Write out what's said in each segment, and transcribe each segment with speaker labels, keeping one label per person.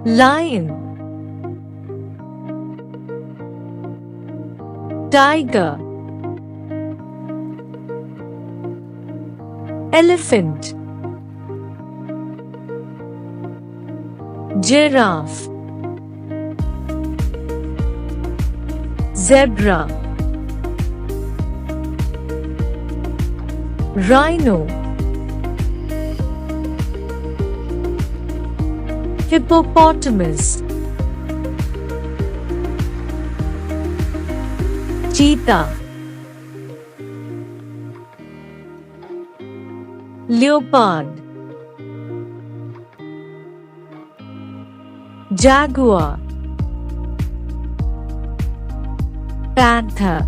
Speaker 1: Lion, tiger, elephant, giraffe, zebra, rhino, hippopotamus, cheetah, leopard, jaguar, panther,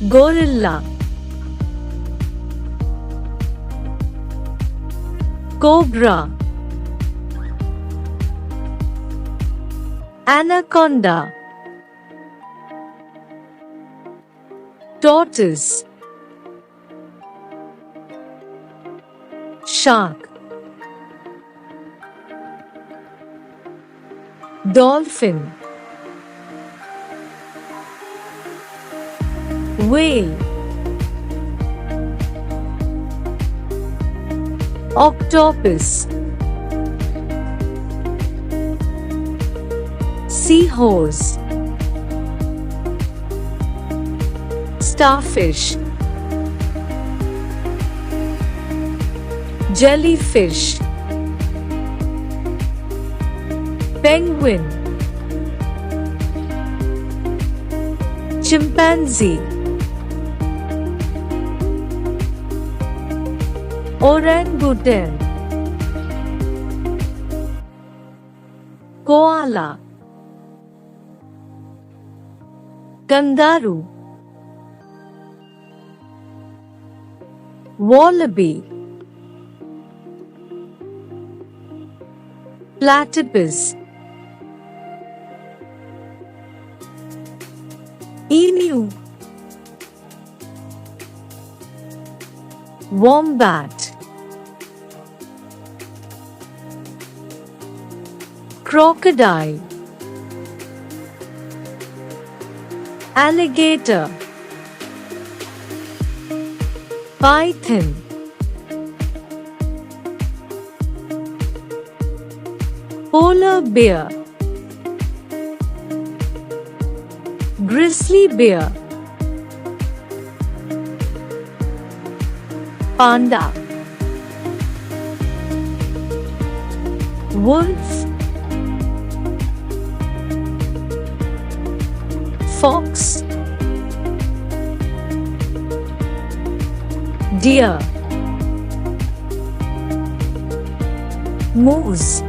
Speaker 1: gorilla, cobra, anaconda, tortoise, shark, dolphin, whale, octopus, seahorse, starfish, jellyfish, penguin, chimpanzee, orangutan, koala, kangaroo, wallaby, platypus, emu, wombat, crocodile, alligator, python, polar bear, grizzly bear, panda, wolf, fox, deer, moose,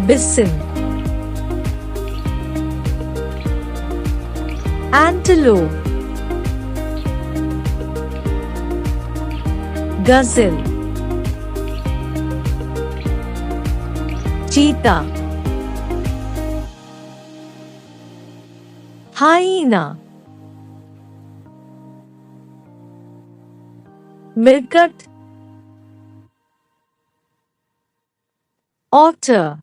Speaker 1: bison, antelope, gazelle, cheetah, hyena, meerkat, otter,